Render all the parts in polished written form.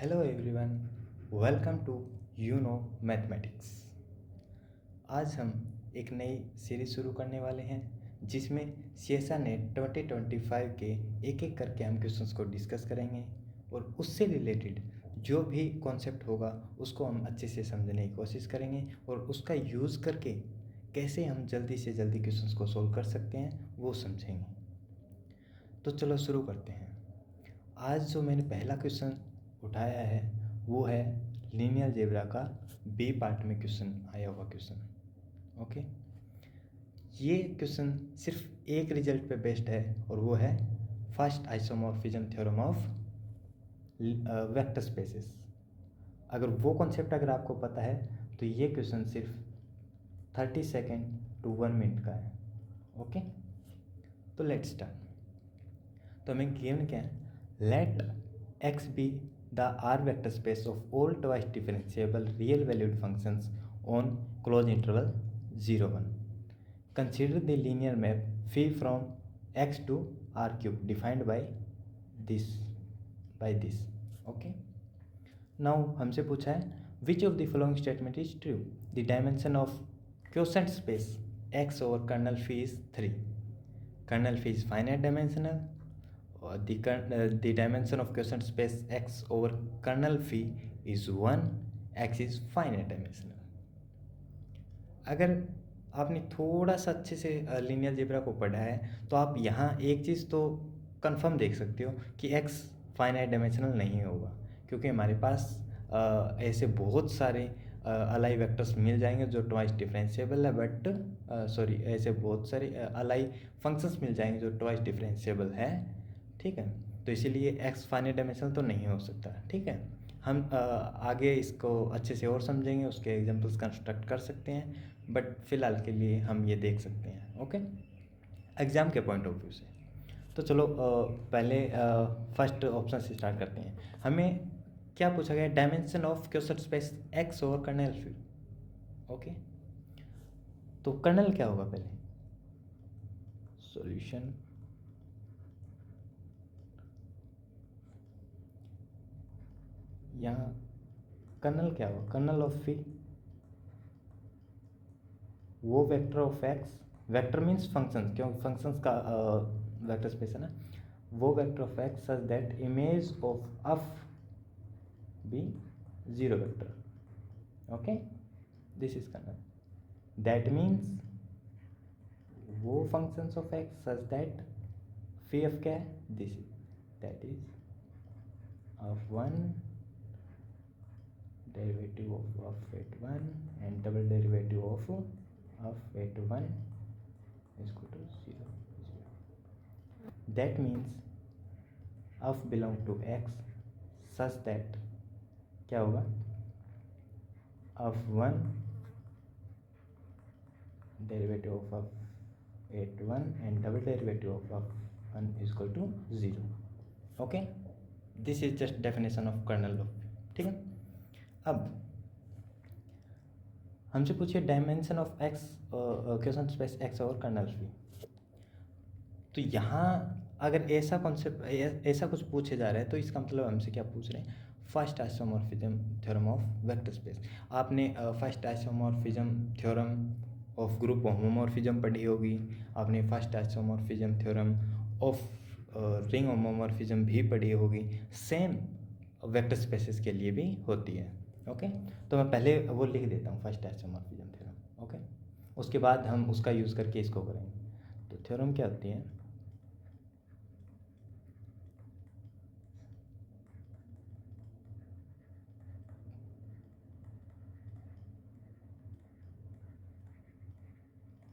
Hello everyone, welcome to you know mathematics. आज हम एक नई सीरीज शुरू करने वाले हैं जिसमें सीएसआर नेट 2025 के एक एक करके हम क्वेश्चंस को डिस्कस करेंगे और उससे रिलेटेड जो भी कॉन्सेप्ट होगा उसको हम अच्छे से समझने की कोशिश करेंगे और उसका यूज़ करके कैसे हम जल्दी से जल्दी क्वेश्चंस को सोल्व कर सकते हैं वो समझेंगे। तो चलो शुरू करते हैं। आज जो मैंने पहला क्वेश्चन उठाया है वो है लीनियर अलजेब्रा का बी पार्ट में क्वेश्चन आया हुआ क्वेश्चन। ओके, ये क्वेश्चन सिर्फ एक रिजल्ट पे बेस्ड है और वो है first isomorphism theorem of vector spaces. अगर वो कॉन्सेप्ट अगर आपको पता है तो ये क्वेश्चन सिर्फ 30 सेकेंड टू 1 मिनट का है। ओके, तो लेट्स स्टार्ट। तो हमें गिवन क्या है, late x be the R vector space of all twice differentiable real valued functions on closed interval 0 1. Consider the linear map phi from x to R cube defined by this okay. Now हमसे पूछा है which of the following statement is true? The dimension of quotient space x over kernel phi is 3. Kernel phi is finite dimensional. The dimension of quotient space x over kernel phi is 1. x is finite dimensional. अगर आपने थोड़ा सा अच्छे से linear algebra को पढ़ा है तो आप यहाँ एक चीज़ तो कंफर्म देख सकते हो कि x फाइनाइट डायमेंशनल नहीं होगा, क्योंकि हमारे पास ऐसे बहुत सारे अलाई वेक्टर्स मिल जाएंगे जो ट्वाइस डिफरेंशिएबल है, बट ऐसे बहुत सारे अलाई फंक्शंस मिल जाएंगे जो ट्वाइस डिफरेंशिएबल है। ठीक है, तो इसीलिए x फाइनाइट डायमेंशनल तो नहीं हो सकता। ठीक है, हम आगे इसको अच्छे से और समझेंगे, उसके एग्जांपल्स कंस्ट्रक्ट कर सकते हैं, बट फिलहाल के लिए हम ये देख सकते हैं। ओके, एग्ज़ाम के पॉइंट ऑफ व्यू से तो चलो पहले फर्स्ट ऑप्शन से स्टार्ट करते हैं। हमें क्या पूछा गया, dimension of question space x over kernel phi. Okay, तो कर्नल क्या होगा पहले, सॉल्यूशन यहाँ कर्नल क्या होगा, कर्नल ऑफ फी वो vector of X, vector means function, क्योंकि फंक्शंस का वेक्टर स्पेस है ना, वो vector of X such that image of F be zero vector. Okay, this is kernel. That means वो functions of X such that phi F क्या है, this is that is of one derivative of at 1 and double derivative of at 1 is equal to 0 0. That means f belong to x such that क्या होगा, of 1 derivative of at 1 and double derivative of 1 is equal to 0. Okay, this is just definition of kernel of। ठीक है, अब हमसे पूछिए dimension of x question space x और kernel फी। तो यहाँ अगर ऐसा कॉन्सेप्ट ऐसा कुछ पूछे जा रहा है तो इसका मतलब हमसे क्या पूछ रहे हैं, first isomorphism theorem of vector space. आपने first isomorphism theorem of group homomorphism पढ़ी होगी, आपने first isomorphism theorem of ring homomorphism भी पढ़ी होगी। सेम वेक्टर स्पेसेस के लिए भी होती है। ओके, तो मैं पहले वो लिख देता हूँ फर्स्ट आइसोमॉर्फिज्म थ्योरम। ओके, उसके बाद हम उसका यूज़ करके इसको करेंगे। तो थ्योरम क्या होती है,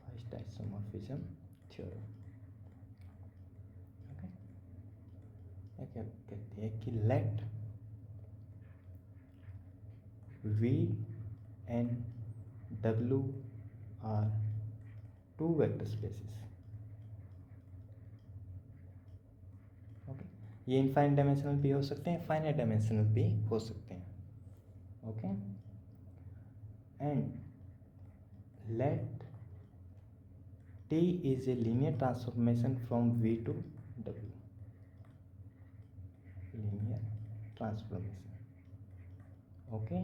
फर्स्ट आइसोमॉर्फिज्म थ्योरम। ओके, क्या कहती है कि let V and W are two vector spaces। Okay, ये इनफाइनाइट डायमेंशनल भी हो सकते हैं, फाइनाइट डायमेंशनल भी हो सकते हैं। Okay, and let T is a linear transformation from V to W, linear transformation। Okay.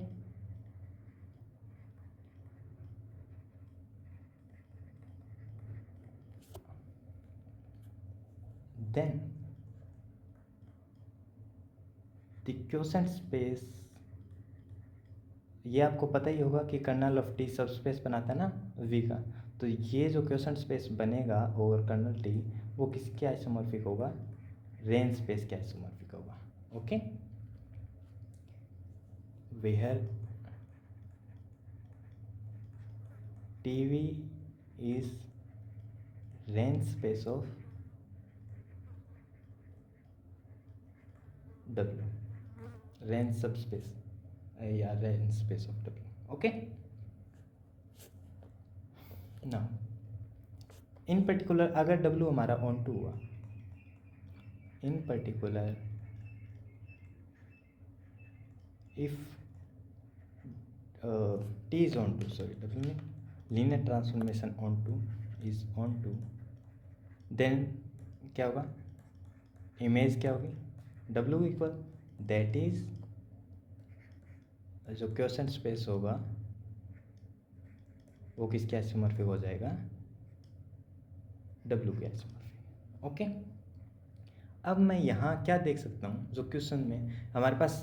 Then the question space, ये आपको पता ही होगा कि kernel of T sub space बनाता है ना वी का, तो ये जो क्वेश्चन स्पेस बनेगा ओवर कर्नल टी वो किसके आइसोमॉर्फिक होगा, रेंज स्पेस के आइसोमॉर्फिक होगा। Okay, where TV is range space of W, range sub space या range space of W. Okay, now in particular अगर डब्ल्यू हमारा ऑन टू हुआ, इन particular if T is onto, sorry W में linear transformation onto is onto, then क्या होगा, image क्या होगी, W equal that is जो question space होगा वो किसके आइसोमॉर्फिक हो जाएगा, डब्ल्यू के आइसोमॉर्फिक। ओके, अब मैं यहाँ क्या देख सकता हूँ, जो क्वेश्चन में हमारे पास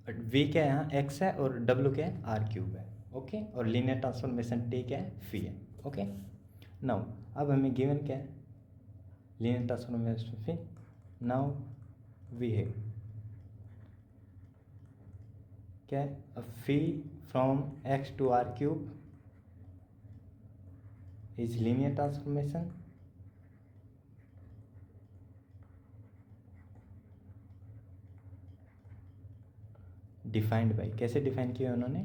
वी क्या है, यहाँ एक्स है और डब्ल्यू क्या है, आर क्यूब है। ओके, और लीनियर ट्रांसफॉर्मेशन टी क्या है, फी है। ओके, नाउ अब हमें गिवन क्या है, linear transformation phi. Now we have क्या है, phi from X to R cube is linear transformation defined by, कैसे डिफाइन किया उन्होंने,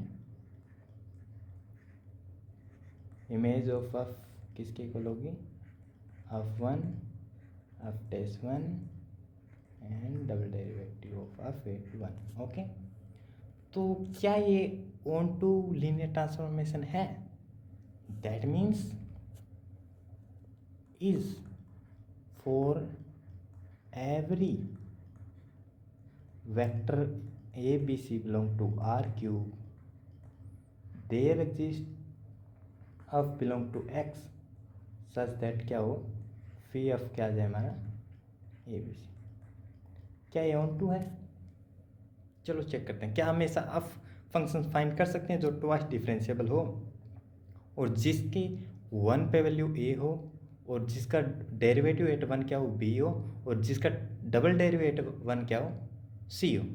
इमेज ऑफ एफ किसके इक्वल होगी, F one, F dash one and double derivative of F at one. Okay, तो क्या ये ऑन टू लीनियर ट्रांसफॉर्मेशन है, that means is for every vector A B C belong to R cube there exist of belong to X such that क्या हो, फी of क्या आ जाए हमारा ए B सी। क्या ये ऑन टू है, चलो चेक करते हैं। क्या हमेशा ऑफ फंक्शन फाइंड कर सकते हैं जो ट्वाइस डिफरेंशिएबल हो और जिसकी वन पे वैल्यू ए हो और जिसका डेरिवेटिव एट वन क्या हो, बी हो, और जिसका डबल डेरिवेटिव वन क्या हो, सी हो।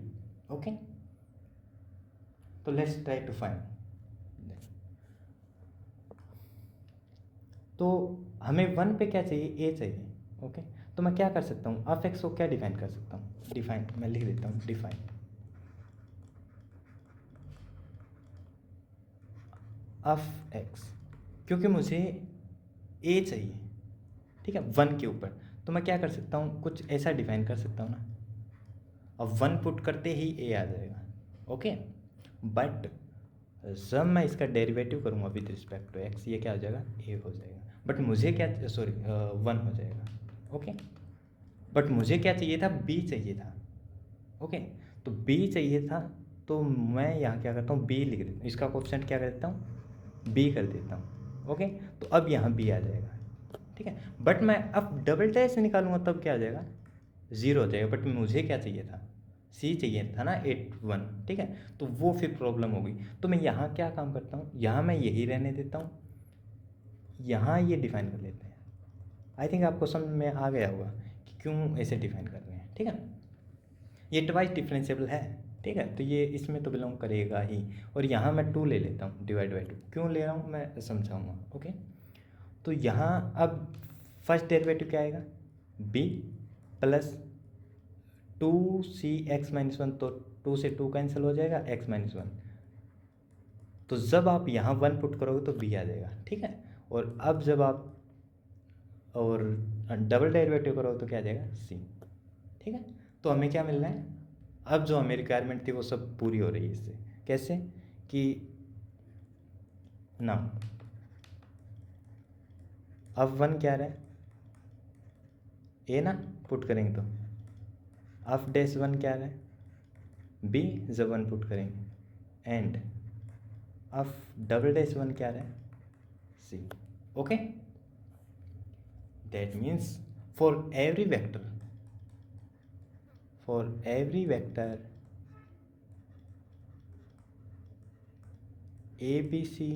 ओके, तो लेट्स ट्राई टू फाइंड। तो हमें वन पे क्या चाहिए, ए चाहिए। ओके, तो मैं क्या कर सकता हूँ, ऑफ एक्स को क्या डिफाइन कर सकता हूँ, डिफाइन मैं लिख देता हूँ, डिफाइन ऑफ एक्स, क्योंकि मुझे ए चाहिए, ठीक है, वन के ऊपर, तो मैं क्या कर सकता हूँ, कुछ ऐसा डिफाइन कर सकता हूँ ना, अब वन पुट करते ही ए आ जाएगा। ओके, बट जब मैं इसका डेरिवेटिव करूँगा विद रिस्पेक्ट टू एक्स, ये क्या हो जाएगा, ए हो जाएगा, बट मुझे क्या, सॉरी वन हो जाएगा। ओके, बट मुझे क्या चाहिए था, बी चाहिए था। ओके, तो बी चाहिए था, तो मैं यहाँ क्या करता हूँ, बी लिख देता हूँ, इसका कोएफिशिएंट क्या कर देता हूँ, बी कर देता हूँ। ओके, तो अब यहाँ बी आ जाएगा, ठीक है, बट मैं अब डबल डैश निकालूंगा तब क्या आ जाएगा, ज़ीरो हो जाएगा, बट मुझे क्या चाहिए था, सी चाहिए था ना, एट वन, ठीक है, तो वो फिर प्रॉब्लम होगी। तो मैं यहाँ क्या काम करता हूँ, यहाँ मैं यही रहने देता हूँ, यहाँ ये डिफाइन कर लेते हैं। आई थिंक आपको समझ में आ गया होगा कि क्यों ऐसे डिफाइन कर रहे हैं, ठीक है, ये ट्वाइस डिफरेंशिएबल है, ठीक है, तो ये इसमें तो बिलोंग करेगा ही। और यहाँ मैं टू ले लेता हूँ, डिवाइड बाई टू क्यों ले रहा हूँ मैं समझाऊंगा। ओके, तो यहाँ अब फर्स्ट डेरिवेटिव क्या आएगा, बी प्लस टू सी एक्स माइनस वन, तो टू से टू कैंसिल हो जाएगा, एक्स माइनस वन, तो जब आप यहाँ वन पुट करोगे तो बी आ जाएगा, ठीक है, और अब जब आप और डबल डेरिवेटिव करोगे तो क्या आ जाएगा, सी, ठीक है। तो हमें क्या मिल रहा है, अब जो हमें रिक्वायरमेंट थी वो सब पूरी हो रही है इससे, कैसे कि ना, अब वन क्या रहा है, ए ना, पुट करेंगे तो अब डैश वन क्या रहा है, बी, जब वन पुट करेंगे and of double dash one क्या रहा है, C. Okay, that means for every vector ABC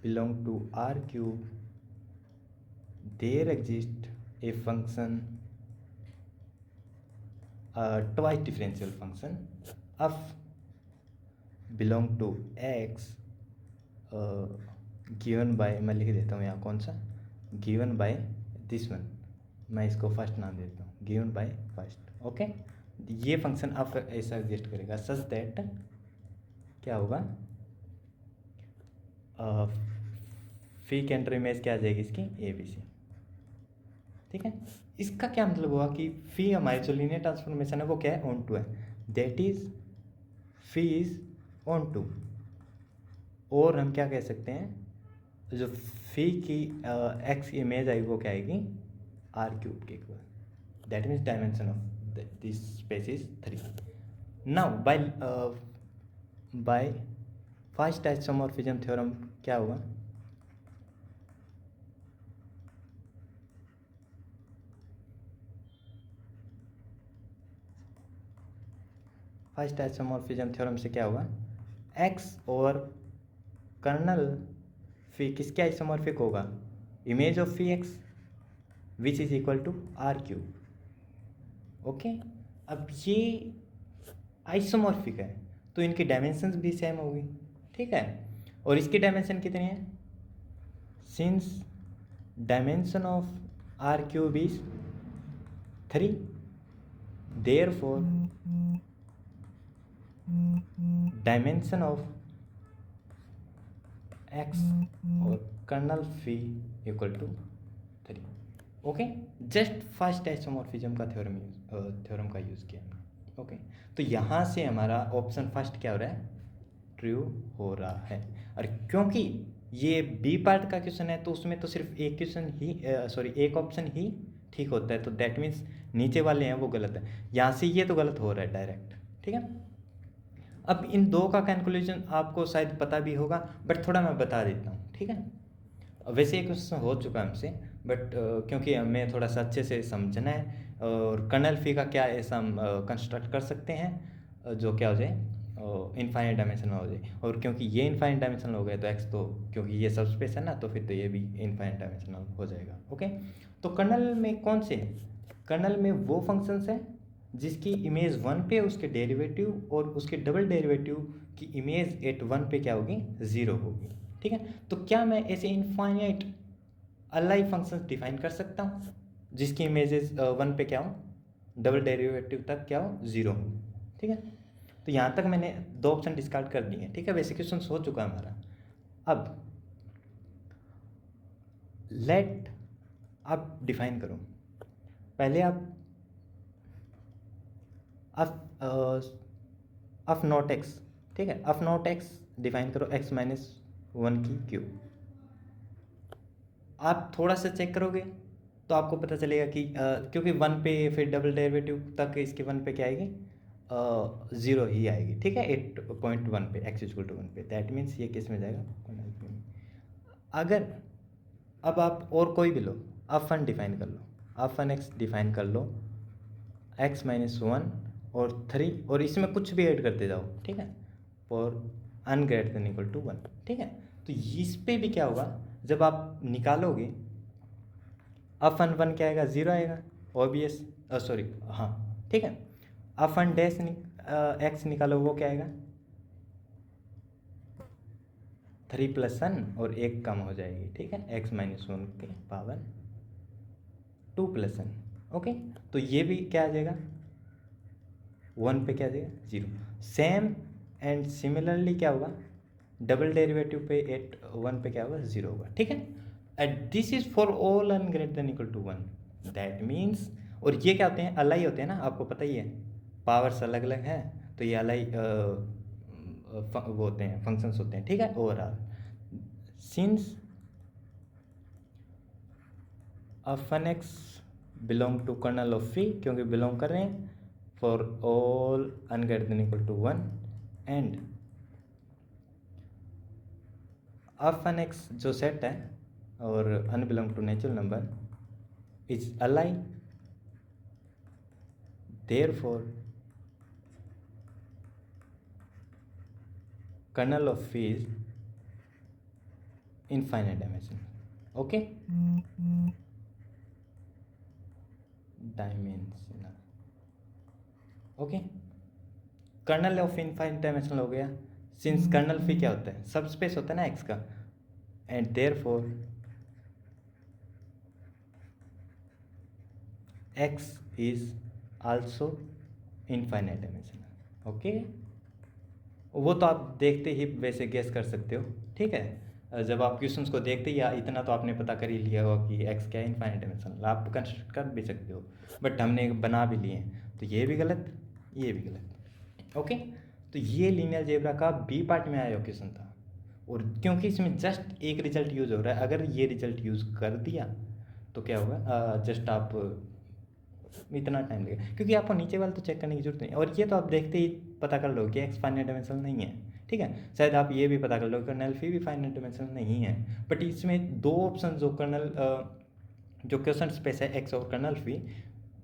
belong to R cube, there exists a function, a twice differential function of belong to x given by, मैं लिख देता हूँ यहाँ कौन सा, given by this one, मैं इसको फर्स्ट नाम देता हूँ, given by फर्स्ट। ओके, ये फंक्शन अब ऐसा एग्जिस्ट करेगा सच दैट क्या होगा, फी कैंटर इमेज क्या आ जाएगी इसकी, ABC। ठीक है, इसका क्या मतलब हुआ कि फी हमारी जो लीनियर ट्रांसफॉर्मेशन है वो क्या है, ऑन टू है, that is phi is onto. और हम क्या कह सकते हैं, जो फी की एक्स इमेज आएगी वो क्या आएगी, R क्यूब के equal, that means dimension of this space is 3। Now by first isomorphism theorem क्या हुआ, फर्स्ट आइसोमॉर्फिज्म थ्योरम से क्या हुआ, एक्स और कर्नल फी किसके आइसोमॉर्फिक होगा, image of phi X which is equal to R cube. Okay, अब ये आइसोमॉर्फिक है तो इनकी डायमेंशंस भी सेम होगी। ठीक है, और इसकी डायमेंशन कितनी है, since dimension of R cube is 3, therefore dimension of X और kernel phi equal to 3। Okay, just first isomorphism का थ्योरम का यूज़ किया हमने। ओके, तो यहाँ से हमारा ऑप्शन फर्स्ट क्या हो रहा है, ट्रू हो रहा है। और क्योंकि ये बी पार्ट का क्वेश्चन है तो उसमें तो सिर्फ एक क्वेश्चन ही एक ऑप्शन ही ठीक होता है, तो दैट मीन्स नीचे वाले हैं वो गलत है, यहाँ से ये तो गलत हो रहा है डायरेक्ट। ठीक है, अब इन दो का कैलकुलेशन आपको शायद पता भी होगा बट थोड़ा मैं बता देता हूँ। ठीक है, वैसे ये क्वेश्चन हो चुका है हमसे बट क्योंकि हमें थोड़ा सा अच्छे से समझना है और कर्नल फी का क्या ऐसा हम कंस्ट्रक्ट कर सकते हैं जो क्या हो जाए इनफाइनाइट डायमेंशन में हो जाए, और क्योंकि ये इनफाइनाइट डायमेंशनल हो गया तो एक्स तो क्योंकि ये सब स्पेस है ना तो फिर तो ये भी इनफाइनाइट डायमेंशनल हो जाएगा। ओके, तो कर्नल में कौन से, कर्नल में वो फंक्शंस हैं जिसकी इमेज 1 पे उसके डेरिवेटिव और उसके डबल डेरिवेटिव की इमेज एट 1 पे क्या होगी, 0 होगी। ठीक है, तो क्या मैं ऐसे इनफाइनाइट अलाइव फंक्शंस डिफाइन कर सकता हूँ जिसकी इमेजेस 1 पे क्या हो, डबल डेरिवेटिव तक क्या हो, 0 हो। ठीक है, तो यहाँ तक मैंने दो ऑप्शन डिस्कार्ड कर दिए हैं। ठीक है, वैसे क्वेश्चन हो चुका है हमारा। अब लेट आप डिफाइन करो, पहले आप अफ नॉट एक्स, ठीक है, अफ नॉट एक्स डिफाइन करो x माइनस 1 की क्यूब। आप थोड़ा सा चेक करोगे तो आपको पता चलेगा कि क्योंकि 1 पे फिर डबल डेरिवेटिव तक इसके 1 पे क्या आएगी, 0 ही आएगी। ठीक है, 8.1 पे x इक्वल टू 1 पे, दैट मीन्स ये किस में जाएगा, अगर अब आप और कोई भी लो, आप फन डिफाइन कर लो, आप फन एक्स डिफाइन कर लो, x माइनस 1 और 3 और इसमें कुछ भी ऐड करते जाओ। ठीक है, और अन ग्रेटर देन इक्वल टू 1। ठीक है, तो इस पे भी क्या होगा, जब आप निकालोगे अब फन 1 क्या आएगा, 0 आएगा, ओबीएस सॉरी हाँ। ठीक है, अब फन डैश एक्स निकालो वो क्या आएगा, 3 + 1 और 1 कम हो जाएगी। ठीक है, x माइनस 1 के पावर 2 + 1। ओके, तो ये भी क्या आ जाएगा, 1 पे क्या आ जाएगा, 0। सेम एंड सिमिलरली क्या होगा, डबल डेरिवेटिव पे एट 1 पे क्या होगा, 0 होगा। ठीक है, and this is for all n greater than equal to 1, that means, और ये क्या होते हैं, अलाई होते हैं ना, आपको पता ही है, पावर्स अलग अलग हैं तो ये अलाई वो होते हैं, फंक्शंस होते हैं। ठीक है, overall since fun X belong to kernel of phi, क्योंकि बिलोंग कर रहे हैं for all n greater than equal to 1 and of N X जो सेट है और n belong to natural number is अलाई, therefore kernel of is infinite dimension. Okay, dimensional. Okay, kernel of infinite dimensional हो गया. Since colonel फी क्या होता है, सब स्पेस होता है ना एक्स का, and therefore x is also infinite dimensional. Okay, वो तो आप देखते ही वैसे गेस कर सकते हो. ठीक है, जब आप क्वेश्चंस को देखते ही इतना तो आपने पता कर ही लिया होगा कि एक्स क्या है, इनफाइनाइट डायमेंशनल. आप कंस्ट्रक्ट कर भी सकते हो, बट हमने बना भी लिए हैं, तो ये भी गलत, ये भी गलत. ओके, तो ये लीनियर अलजेब्रा का बी पार्ट में आया क्वेश्चन था. और क्योंकि इसमें जस्ट एक रिजल्ट यूज़ हो रहा है, अगर ये रिजल्ट यूज़ कर दिया तो क्या होगा, जस्ट आप इतना टाइम लगेगा, क्योंकि आपको नीचे वाला तो चेक करने की जरूरत नहीं. और ये तो आप देखते ही पता कर लो कि एक्स फाइनाइट डायमेंशनल नहीं है. ठीक है, शायद आप ये भी पता कर लो कि कर्नल फी भी फाइनाइट डायमेंशनल नहीं है. बट इसमें दो ऑप्शन जो कर्नल जो क्वेश्चन स्पेस है एक्स और कर्नल फी,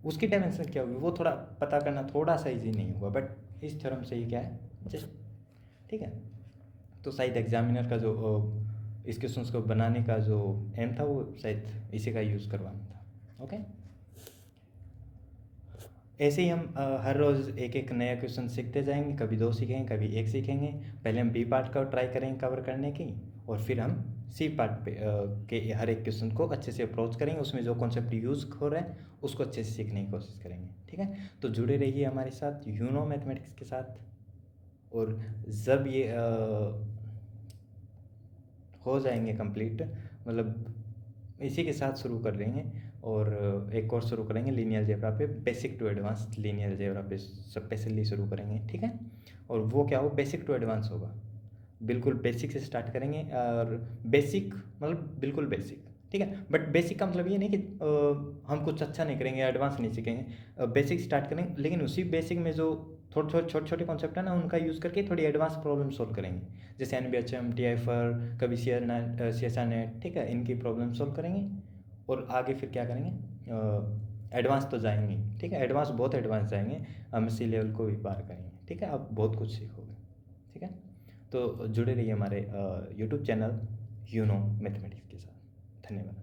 उसकी डायमेंशन क्या होगी वो थोड़ा पता करना थोड़ा सा ईजी नहीं होगा. बट इस थ्योरम से ये क्या है, जस्ट. ठीक है, तो शायद एग्जामिनर का जो इस क्वेश्चन को बनाने का जो एम था वो शायद इसी का यूज़ करवाना था. ओके, ऐसे ही हम हर रोज़ एक एक नया क्वेश्चन सीखते जाएंगे. कभी दो सीखेंगे, कभी एक सीखेंगे. पहले हम बी पार्ट का ट्राई करेंगे कवर करने की, और फिर हम सी पार्ट पे के हर एक क्वेश्चन को अच्छे से अप्रोच करेंगे. उसमें जो कॉन्सेप्ट यूज़ हो रहा है उसको अच्छे से सीखने की कोशिश करेंगे. ठीक है, तो जुड़े रहिए हमारे साथ यूनो मैथमेटिक्स के साथ. और जब ये हो जाएंगे कंप्लीट, मतलब इसी के साथ शुरू कर लेंगे. और एक कोर्स शुरू करेंगे लीनियर अलजेब्रा पे, basic to advance linear algebra पे स्पेशली शुरू करेंगे. ठीक है, और वो क्या हो, बेसिक टू एडवांस होगा. बिल्कुल बेसिक से स्टार्ट करेंगे, और बेसिक मतलब बिल्कुल बेसिक. ठीक है, बट बेसिक का मतलब ये नहीं कि हम कुछ अच्छा नहीं करेंगे, एडवांस नहीं सीखेंगे. बेसिक स्टार्ट करेंगे, लेकिन उसी बेसिक में जो थोड़े थोड़े छोटे छोटे कॉन्सेप्ट है ना, उनका यूज़ करके थोड़ी एडवांस प्रॉब्लम सॉल्व करेंगे. जैसे NBHM, TIFR, कभी CSR नेट. ठीक है, इनकी प्रॉब्लम सॉल्व करेंगे. और आगे फिर क्या करेंगे, एडवांस तो जाएंगे. ठीक है, एडवांस बहुत एडवांस जाएंगे, हम सी लेवल को भी पार करेंगे. ठीक है, आप बहुत कुछ सीखोगे. ठीक है, तो जुड़े रहिए हमारे यूट्यूब चैनल यूनो मैथमेटिक्स के साथ. धन्यवाद.